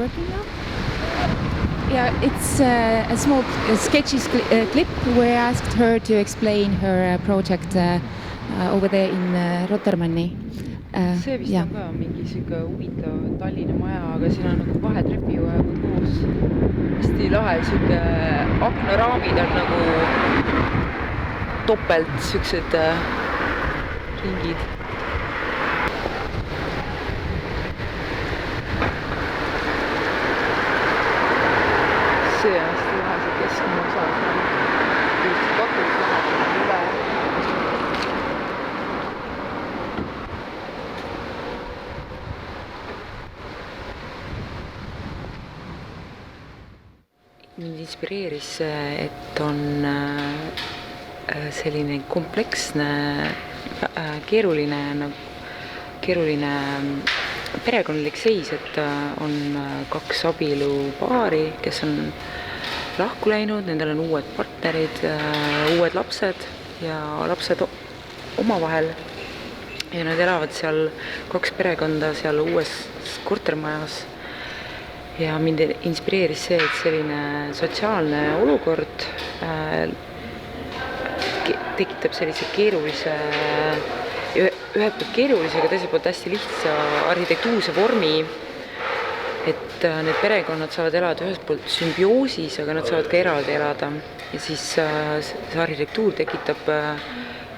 working now? Yeah, it's a small sketchy clip where I asked her to explain her project over there in Rotermanni. See vist on ka mingi siuke huvitav Tallinna maja, aga siin on nagu vahetrepivaegud koos. Hästi lahe, siuke aknaraamid on nagu topelt siuksed ringid. See on hästi lahe, see keskne osa. Just katus läheb üle. Mind inspireeris see, et on selline kompleksne, keeruline perekondlik seis, et on kaks abielupaari, kes on lahku läinud, nendel on uued partnerid, uued lapsed ja lapsed omavahel. Ja nad elavad seal, kaks perekonda seal uues kortermajas. Ja mind inspireeris see, et selline sotsiaalne olukord tekitab sellise keerulise, ühelt poolt keerulise, aga teiselt poolt hästi lihtsa arhitektuurse vormi, et need perekonnad saavad elada ühelt poolt sümbioosis, aga nad saavad ka eraldi elada. Ja siis see arhitektuur tekitab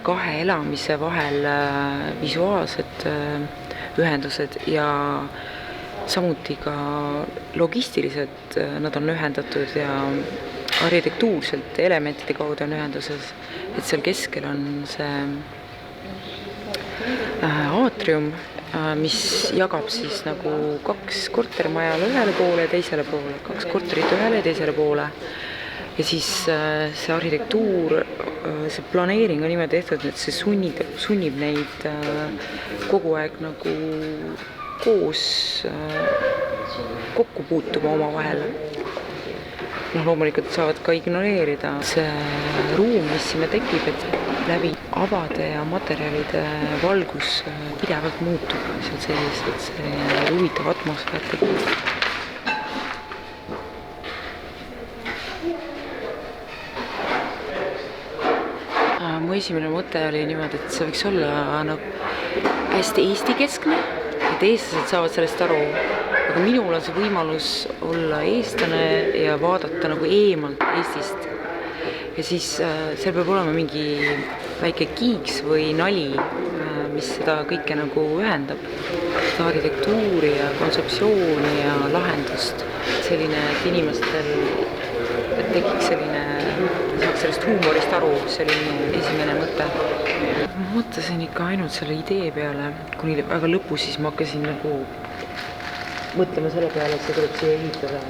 kahe elamise vahel visuaalsed ühendused ja samuti ka logistiliselt nad on ühendatud ja arhitektuurselt elementide kaudu on ühenduses, et seal keskel on see aatrium, mis jagab siis nagu kaks kortermaja ühele poole ja teisele poole, kaks korterit ühele ja teisele poole. Ja siis see arhitektuur, see planeering on niimoodi tehtud, et see sunnib neid kogu aeg nagu koos kokku puutuma oma vahel. Loomulikult saavad ka ignoreerida see ruum, mis siin tekib, et läbi avade ja materjalide valgus pidevalt muutub seal sees, et see huvitav atmosfäär tekib. Mu esimene mõte oli niimoodi, et see võiks olla nagu hästi Eesti keskne, et eestlased saavad sellest aru, aga minul on see võimalus olla eestlane ja vaadata nagu eemalt Eestist. Ja siis seal peab olema mingi väike kiiks või nali, mis seda kõike nagu ühendab. Seda arhitektuuri ja kontseptsiooni ja lahendust. Selline, et inimestel tekiks selline, saaks sellest huumorist aru, selline esimene mõte. Ma mõtlesin ikka ainult selle idee peale, kuni väga lõpus siis ma hakkasin nagu mõtlema selle peale, et see tuleb siia ehitada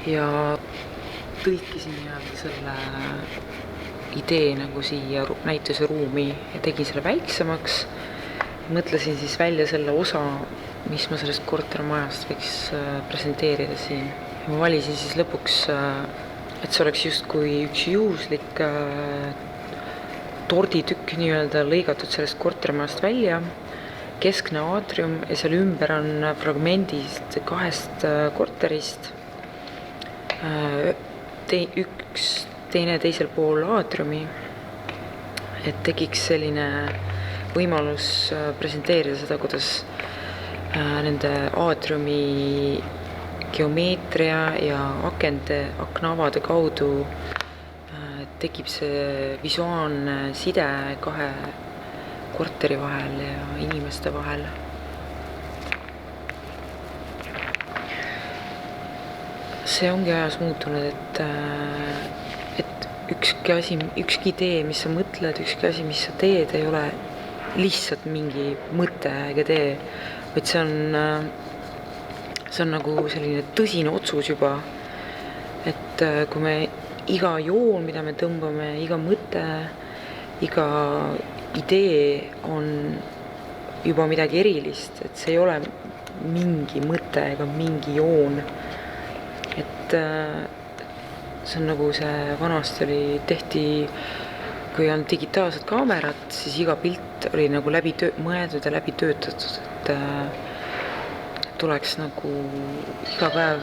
ja tõlkisin selle idee nagu siia näituse ruumi ja tegin selle väiksemaks. Mõtlesin siis välja selle osa, mis ma sellest kortermajast võiks presenteerida siin. Ja ma valisin siis lõpuks, et see oleks justkui üks juhuslik torditükk nii-öelda lõigatud sellest kortermajast välja, keskne aatrium ja seal ümber on fragmendist kahest korterist, üks teine teisel pool aatriumi, et tekiks selline võimalus presenteerida seda, kuidas nende aatriumi geomeetria ja aknaavade kaudu tekib see visuaalne side kahe korteri vahel ja inimeste vahel. See ongi ajas muutunud, et ükski idee, mis sa mõtled, ükski asi, mis sa teed, ei ole lihtsalt mingi mõte ega tee, vaid see on nagu selline tõsine otsus juba, et kui me iga joon, mida me tõmbame, iga mõte, iga idee on juba midagi erilist, et see ei ole mingi mõte ega mingi joon. Et see on nagu see vanasti tehti, kui on digitaalsed kaamerad, siis iga pilt oli nagu mõeldud ja läbi töötatud, tuleks nagu iga päev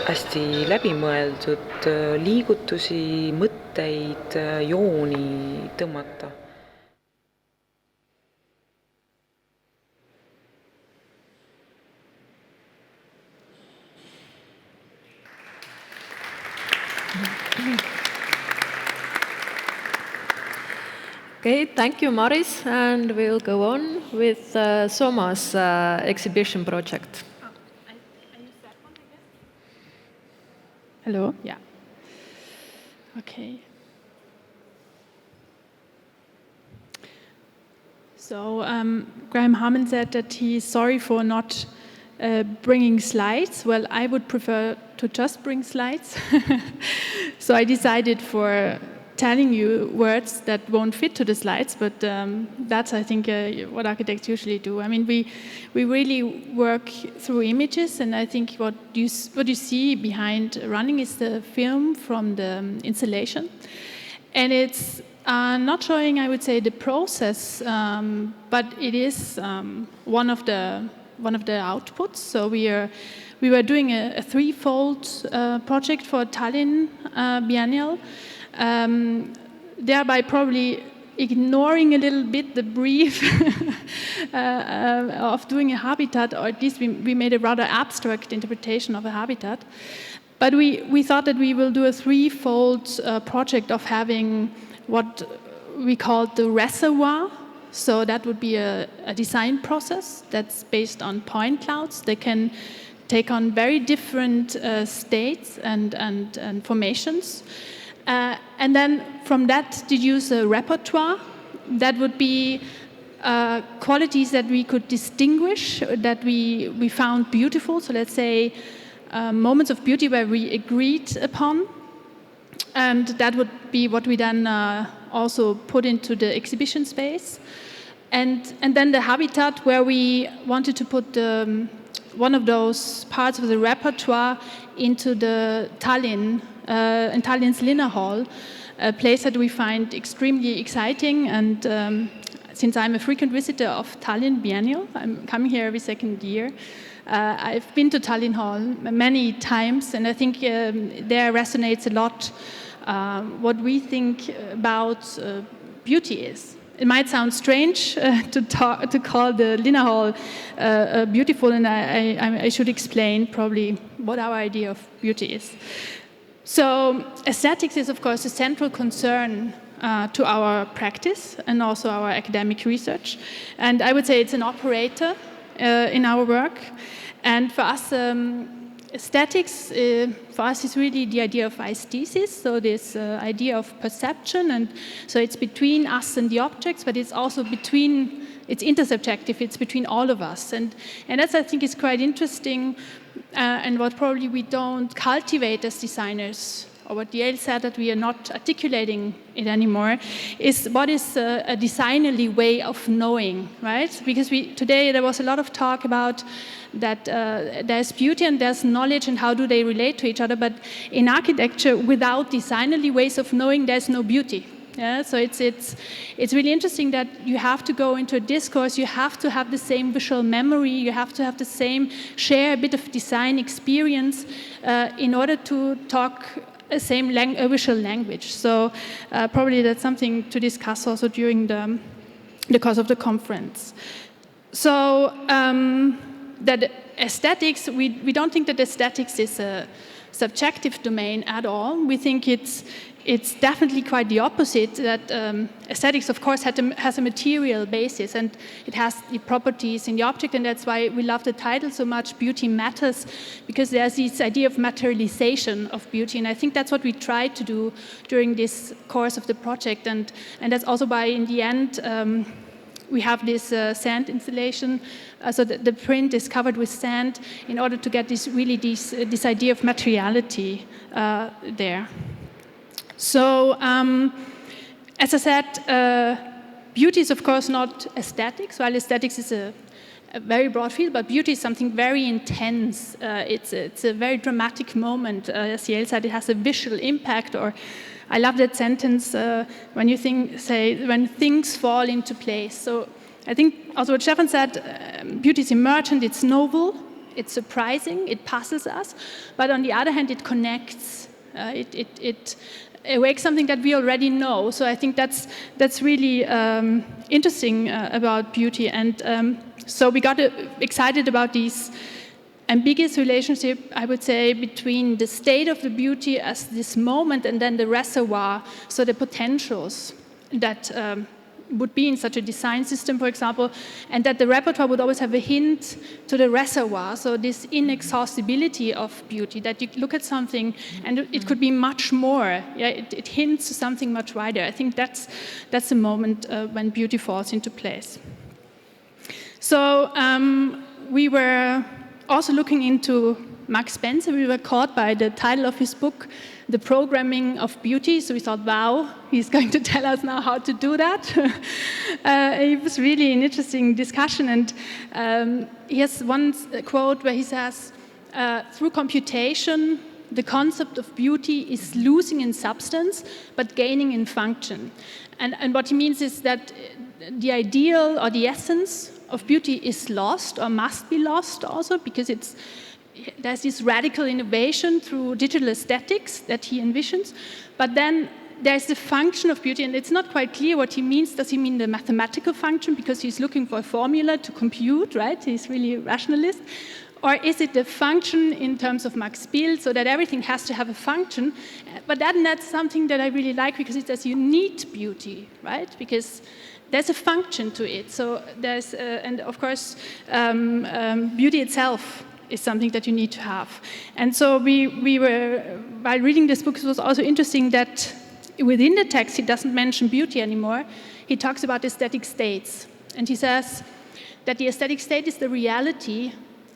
hästi läbimõeldud liigutusi, mõtteid, jooni tõmmata. Okay, thank you, Maris, and we'll go on with Soma's exhibition project. I use that one, I guess. Hello? Yeah. Okay. So Graham Harmon said that he's sorry for not bringing slides. Well, I would prefer to just bring slides. So I decided for telling you words that won't fit to the slides, but that's, I think, what architects usually do. I mean, we really work through images, and I think what you see behind running is the film from the installation. And it's not showing, I would say, the process, but it is one of the outputs. So we were doing a threefold project for Tallinn Biennale, thereby probably ignoring a little bit the brief of doing a habitat, or at least we made a rather abstract interpretation of a habitat. But we thought that we will do a threefold project of having what we called the reservoir. So that would be a design process that's based on point clouds. They can take on very different states and formations. And then from that deduce a repertoire that would be qualities that we could distinguish, that we found beautiful. So let's say moments of beauty where we agreed upon. And that would be what we then also put into the exhibition space. And then the habitat, where we wanted to put one of those parts of the repertoire into the Tallinn, in Tallinn's Linna Hall, a place that we find extremely exciting. And since I'm a frequent visitor of Tallinn Biennale, I'm coming here every second year, I've been to Tallinn Hall many times, and I think there resonates a lot what we think about beauty is. It might sound strange to call the Linna Hall beautiful, and I should explain probably what our idea of beauty is. So aesthetics is, of course, a central concern to our practice and also our academic research. And I would say it's an operator in our work. And for us, aesthetics, for us, is really the idea of aesthesis, so this idea of perception. And so it's between us and the objects, but it's also between, it's intersubjective, it's between all of us. And that's, I think, is quite interesting, and what probably we don't cultivate as designers, or what Yael said that we are not articulating it anymore, is what is a designerly way of knowing, right? Because today there was a lot of talk about that there's beauty and there's knowledge and how do they relate to each other, but in architecture, without designerly ways of knowing, there's no beauty. Yeah, so it's really interesting that you have to go into a discourse, you have to have the same visual memory, you have to have the same, share a bit of design experience in order to talk a same visual language. So probably that's something to discuss also during the course of the conference. So that aesthetics, we don't think that aesthetics is a subjective domain at all. We think it's definitely quite the opposite, that aesthetics, of course, has a material basis, and it has the properties in the object, and that's why we love the title so much, Beauty Matters, because there's this idea of materialization of beauty, and I think that's what we tried to do during this course of the project, and that's also why, in the end, we have this sand installation, so the print is covered with sand in order to get this idea of materiality there. So, as I said, beauty is of course not aesthetics, while aesthetics is a very broad field, but beauty is something very intense. It's a very dramatic moment. As Yael said, it has a visual impact, or I love that sentence when you when things fall into place. So I think also what Stefan said, beauty is emergent, it's novel, it's surprising, it puzzles us, but on the other hand, it connects. It awakes something that we already know. So I think that's really interesting about beauty. And so we got excited about these ambiguous relationship, I would say, between the state of the beauty as this moment and then the reservoir, so the potentials that would be in such a design system, for example, and that the repertoire would always have a hint to the reservoir, so this inexhaustibility of beauty, that you look at something and it could be much more. Yeah, it hints to something much wider. I think that's the moment when beauty falls into place. So we were also looking into Max Spencer. We were caught by the title of his book, The Programming of Beauty. So we thought, wow, he's going to tell us now how to do that. It was really an interesting discussion. And he has one quote where he says, through computation, the concept of beauty is losing in substance, but gaining in function. And what he means is that the ideal or the essence of beauty is lost or must be lost also, because there's this radical innovation through digital aesthetics that he envisions. But then there's the function of beauty, and it's not quite clear what he means. Does he mean the mathematical function, because he's looking for a formula to compute, right? He's really a rationalist. Or is it the function in terms of Max Bild, so that everything has to have a function? But that's something that I really like, because it says you need beauty, right? Because there's a function to it. So there's, and of course, beauty itself is something that you need to have. And so we were, while reading this book, it was also interesting that within the text, he doesn't mention beauty anymore. He talks about aesthetic states. And he says that the aesthetic state is the reality,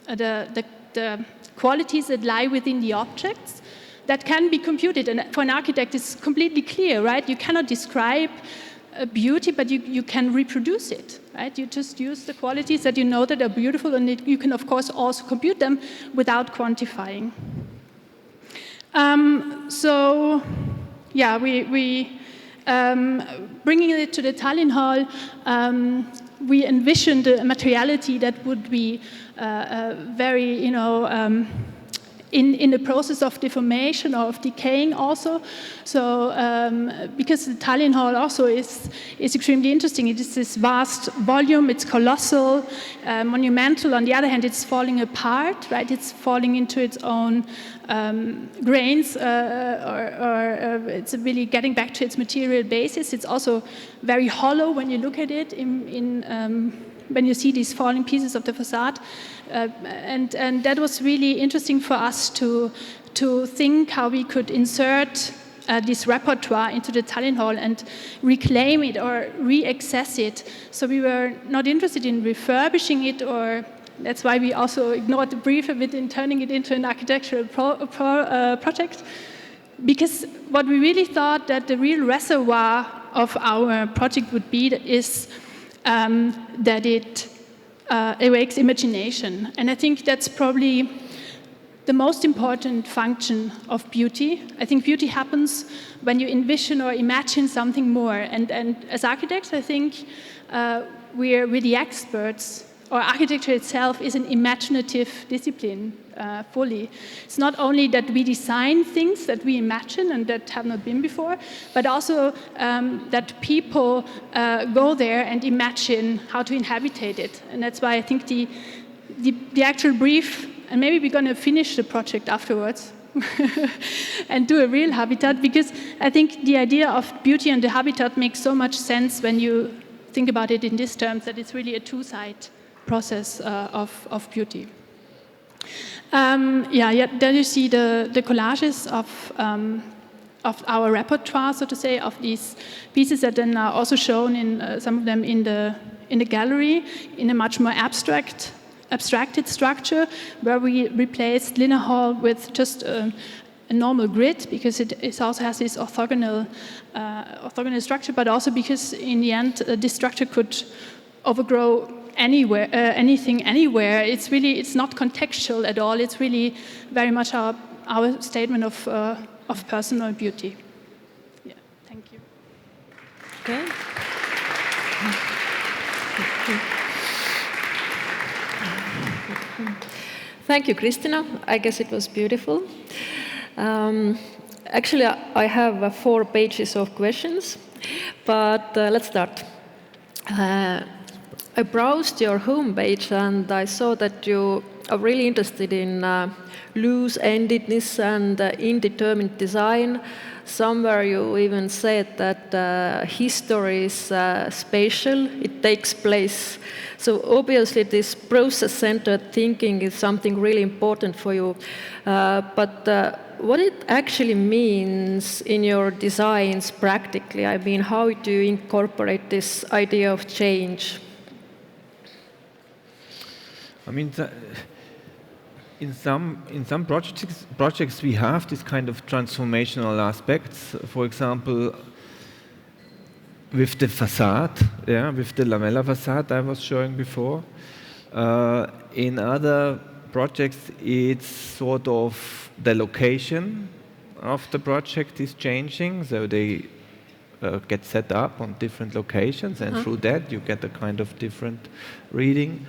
the qualities that lie within the objects that can be computed. And for an architect, it's completely clear, right? You cannot describe beauty, but you can reproduce it, right? You just use the qualities that you know that are beautiful, and you can, of course, also compute them without quantifying. So, yeah, we bringing it to the Tallinn Hall, we envisioned a materiality that would be very, in the process of deformation or of decaying also. So because the Tallinn Hall also is extremely interesting. It is this vast volume, it's colossal, monumental. On the other hand, it's falling apart, right? It's falling into its own grains, or it's really getting back to its material basis. It's also very hollow when you look at it when you see these falling pieces of the facade. And that was really interesting for us to think how we could insert this repertoire into the Tallinn Hall and reclaim it or re-access it. So we were not interested in refurbishing it, or that's why we also ignored the brief a bit in turning it into an architectural project. Because what we really thought that the real reservoir of our project would be is that it awakes imagination. And I think that's probably the most important function of beauty. I think beauty happens when you envision or imagine something more. And as architects, I think we're the experts, or architecture itself is an imaginative discipline fully. It's not only that we design things that we imagine and that have not been before, but also that people go there and imagine how to inhabit it. And that's why I think the actual brief, and maybe we're going to finish the project afterwards and do a real habitat, because I think the idea of beauty and the habitat makes so much sense when you think about it in these terms, that it's really a two-side process of beauty. Then you see the collages of our repertoire, so to say, of these pieces that then are also shown in some of them in the gallery in a much more abstracted structure, where we replaced Linna Hall with just a normal grid, because it also has this orthogonal structure, but also because in the end this structure could overgrow anything anywhere. It's not contextual at all. It's really very much our statement of personal beauty. Yeah, thank you. Okay. Thank you, Kristina. I guess it was beautiful. Actually, I have 4 pages of questions, but let's start. I browsed your homepage and I saw that you are really interested in loose-endedness and indeterminate design. Somewhere you even said that history is spatial, it takes place. So obviously this process-centered thinking is something really important for you. But what it actually means in your designs practically, I mean, how do you incorporate this idea of change? I mean, in some projects we have this kind of transformational aspects. For example, with the facade, with the lamella facade I was showing before. In other projects, it's sort of the location of the project is changing, so they get set up on different locations, and through that you get a kind of different reading.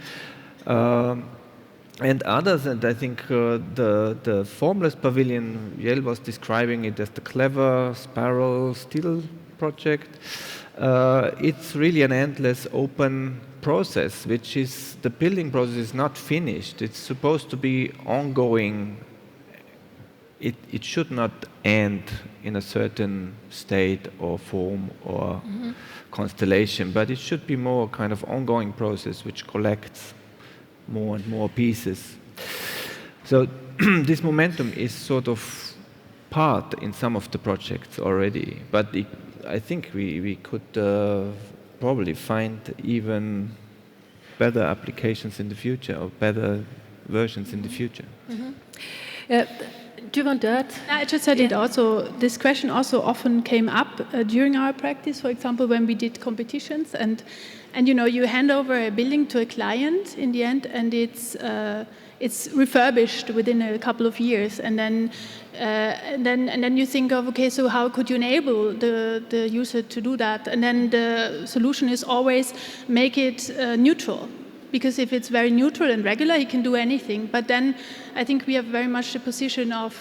And others, and I think the Formless Pavilion, Jel was describing it as the clever spiral steel project. It's really an endless open process, which is, the building process is not finished. It's supposed to be ongoing. It should not end in a certain state or form or constellation, but it should be more kind of ongoing process which collects more and more pieces. So this momentum is sort of part in some of the projects already, but I think we could probably find even better applications in the future, or better versions in the future. Do you want to add? I just said it also, this question also often came up during our practice, for example, when we did competitions, and you know, you hand over a building to a client in the end, and it's refurbished within a couple of years, and then you think of, okay, so how could you enable the user to do that? And then the solution is always make it neutral. Because if it's very neutral and regular, he can do anything. But then I think we have very much the position of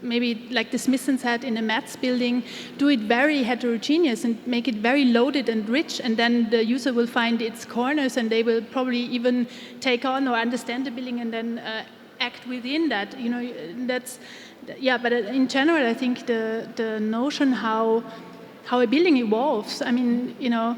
maybe like the Smithsons had in a Mats building, do it very heterogeneous and make it very loaded and rich, and then the user will find its corners and they will probably even take on or understand the building and then act within that. You know, that's, yeah, but in general, I think the notion how a building evolves, I mean, you know,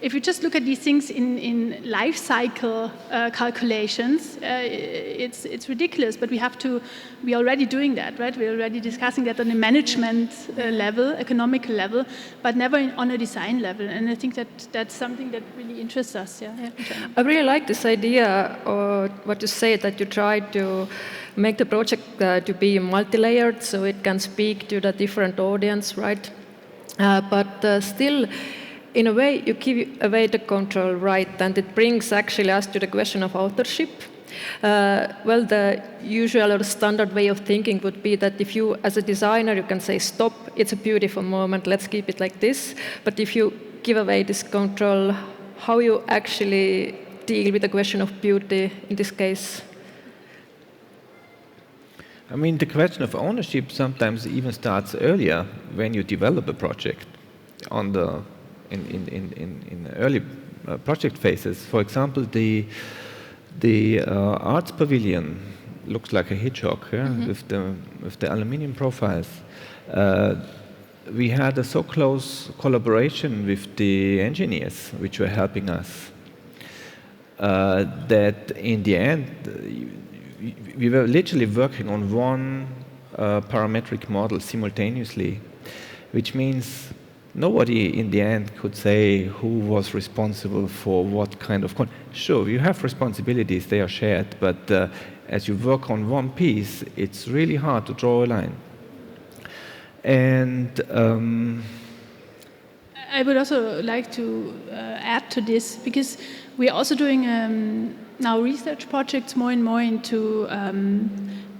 if you just look at these things in life cycle calculations, it's ridiculous. But we're already doing that, right? We're already discussing that on a management level, economic level, but never on a design level. And I think that's something that really interests us. Yeah. I really like this idea, or what you say, that you try to make the project to be multi-layered, so it can speak to the different audience, right? But still, in a way, you give away the control, right? And it brings actually us to the question of authorship. Well, the usual or standard way of thinking would be that if you, as a designer, you can say, stop, it's a beautiful moment, let's keep it like this. But if you give away this control, how you actually deal with the question of beauty in this case? I mean, the question of ownership sometimes even starts earlier when you develop a project on the in early project phases. For example, the Art Pavilion looks like a hedgehog, with the aluminium profiles. We had a so close collaboration with the engineers which were helping us that in the end we were literally working on one parametric model simultaneously, which means nobody in the end could say who was responsible for what kind of... Sure, you have responsibilities, they are shared, but as you work on one piece, it's really hard to draw a line. And I would also like to add to this, because we're also doing now research projects more and more into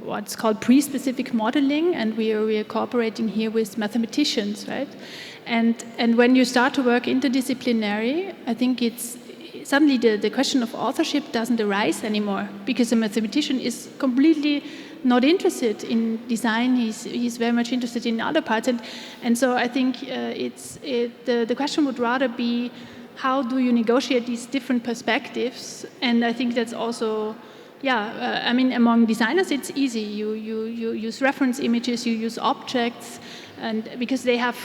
what's called pre-specific modeling, and we are cooperating here with mathematicians, right? And when you start to work interdisciplinary, I think it's suddenly the question of authorship doesn't arise anymore, because the mathematician is completely not interested in design. He's very much interested in other parts, and so I think the question would rather be, how do you negotiate these different perspectives? And I think that's also, I mean, among designers it's easy. You use reference images, you use objects, and because they have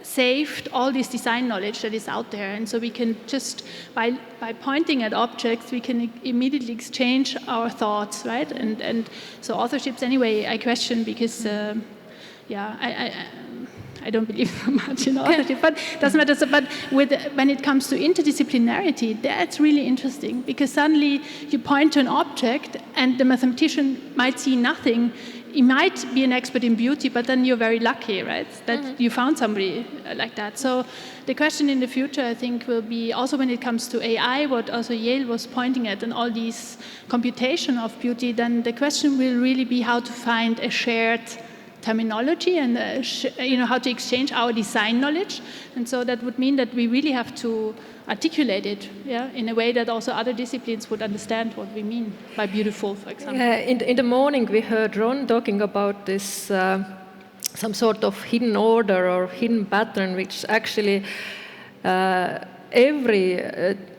saved all this design knowledge that is out there, and so we can just by pointing at objects we can immediately exchange our thoughts, right? And so authorships anyway I question, because I don't believe so much in authorship, but it doesn't matter. So, but when it comes to interdisciplinarity, that's really interesting, because suddenly you point to an object and the mathematician might see nothing. He might be an expert in beauty, but then you're very lucky, right, that you found somebody like that. So the question in the future, I think, will be also when it comes to AI, what also Yale was pointing at, and all these computation of beauty, then the question will really be how to find a shared terminology and how to exchange our design knowledge. And so that would mean that we really have to articulate it, in a way that also other disciplines would understand what we mean by beautiful, for example. In the morning we heard Ron talking about this some sort of hidden order or hidden pattern, which actually every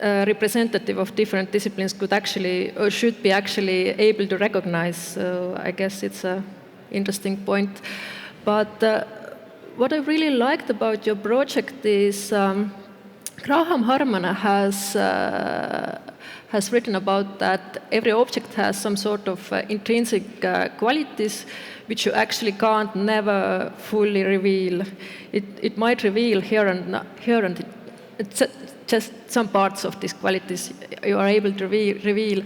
representative of different disciplines could actually, or should be actually able to recognize. So I guess it's a interesting point. But what I really liked about your project is Graham Harman has written about that every object has some sort of intrinsic qualities which you actually can't never fully reveal. It might reveal here and it's just some parts of these qualities you are able to reveal.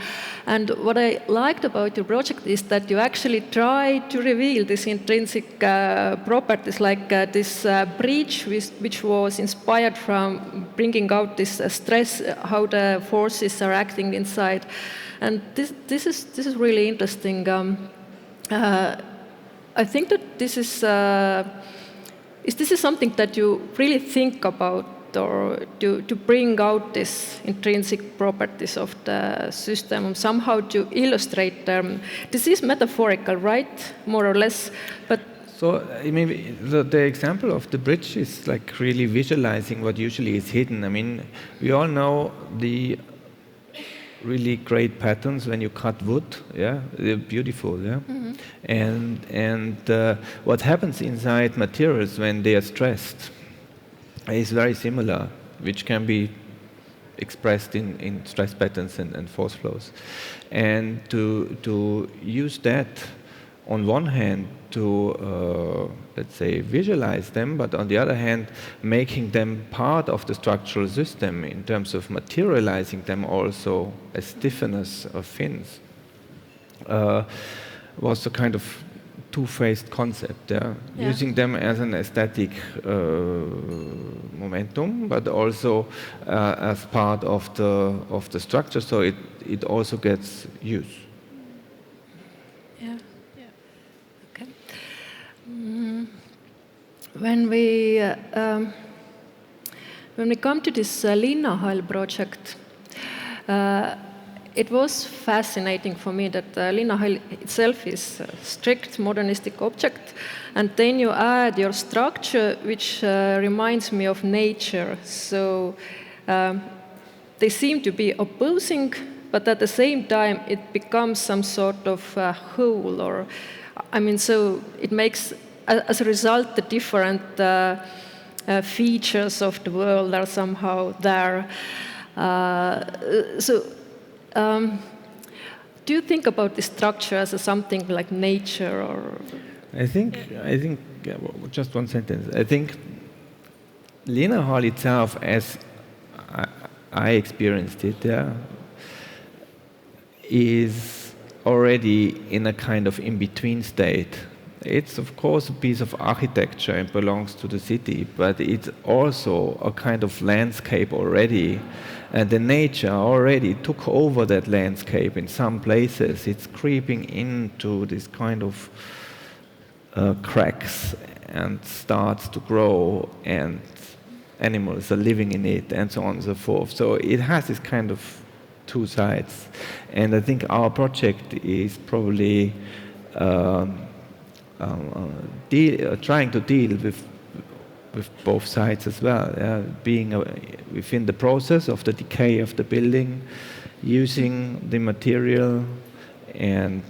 And what I liked about your project is that you actually try to reveal these intrinsic properties, like this breach, which was inspired from bringing out this stress, how the forces are acting inside. And this is really interesting. I think that this is something that you really think about, or to bring out these intrinsic properties of the system, somehow to illustrate them. This is metaphorical, right? More or less. But so I mean, the example of the bridge is like really visualizing what usually is hidden. I mean, we all know the really great patterns when you cut wood, they're beautiful, And what happens inside materials when they are stressed is very similar, which can be expressed in stress patterns and force flows. And to use that on one hand to, let's say, visualize them, but on the other hand, making them part of the structural system in terms of materializing them also as stiffeners or fins, was a kind of two-faced concept, using them as an aesthetic momentum, but also as part of the structure, so it also gets use. Okay. When we come to this Linnahall project, it was fascinating for me that Linnahall itself is a strict modernistic object, and then you add your structure, which reminds me of nature. So they seem to be opposing, but at the same time it becomes some sort of whole, or I mean, so it makes, as a result, the different features of the world are somehow there. Do you think about the structure as something like nature, or? I think just one sentence. I think Linnahall itself, as I experienced it, is already in a kind of in-between state. It's of course a piece of architecture and belongs to the city, but it's also a kind of landscape already. And the nature already took over that landscape in some places. It's creeping into this kind of cracks and starts to grow. And animals are living in it, and so on and so forth. So it has this kind of two sides. And I think our project is probably trying to deal with both sides as well, being within the process of the decay of the building, using the material and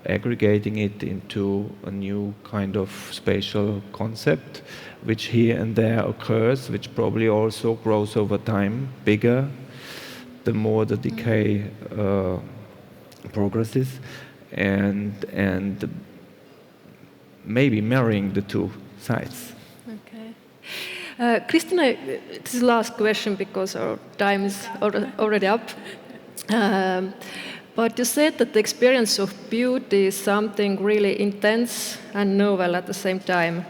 aggregating it into a new kind of spatial concept, which here and there occurs, which probably also grows over time, bigger, the more the decay progresses, and maybe marrying the two sides. Okay. Kristina, this is the last question because our time is already up. But you said that the experience of beauty is something really intense and novel at the same time.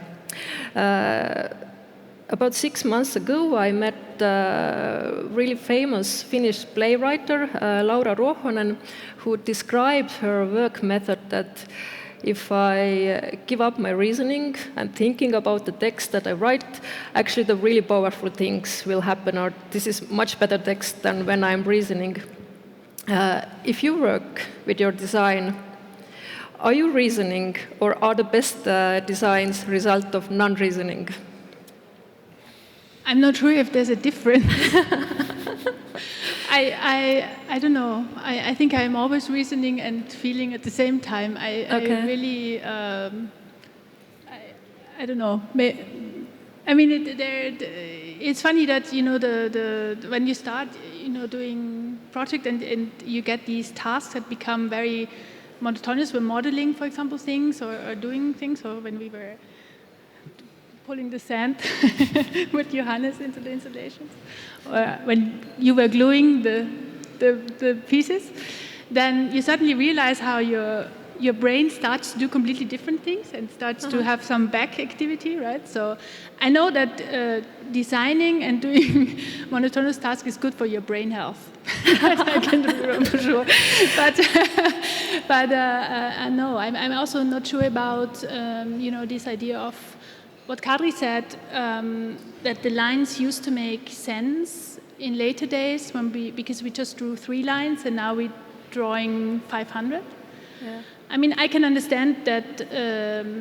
About 6 months ago, I met a really famous Finnish playwright, Laura Ruohonen, who described her work method that if I give up my reasoning and thinking about the text that I write, actually the really powerful things will happen, or this is much better text than when I'm reasoning. If you work with your design, are you reasoning, or are the best designs result of non-reasoning? I'm not sure if there's a difference. I don't know. I think I'm always reasoning and feeling at the same time. I really, I don't know. I mean, it's funny that, you know, when you start, you know, doing project and you get these tasks that become very monotonous. We're modeling, for example, things or doing things, or when we were pulling the sand with Johannes into the installations, or when you were gluing the pieces, then you suddenly realize how your brain starts to do completely different things and starts to have some back activity, right? So I know that designing and doing monotonous tasks is good for your brain health. I can do for sure. But no, I'm also not sure about you know, this idea of what Kadri said, that the lines used to make sense in later days because we just drew 3 lines and now we're drawing 500. Yeah. I mean, I can understand that,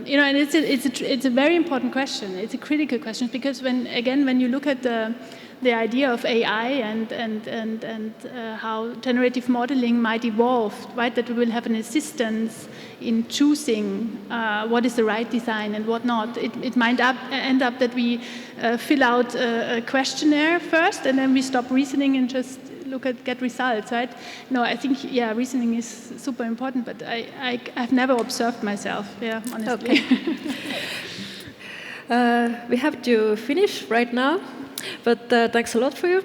you know, and it's a very important question. It's a critical question because when you look at the idea of AI and how generative modeling might evolve, right? That we will have an assistance in choosing what is the right design and what not. It might end up that we fill out a questionnaire first and then we stop reasoning and just get results, right? No, I think, yeah, reasoning is super important, but I've never observed myself, yeah, honestly. Okay. We have to finish right now, but thanks a lot for you.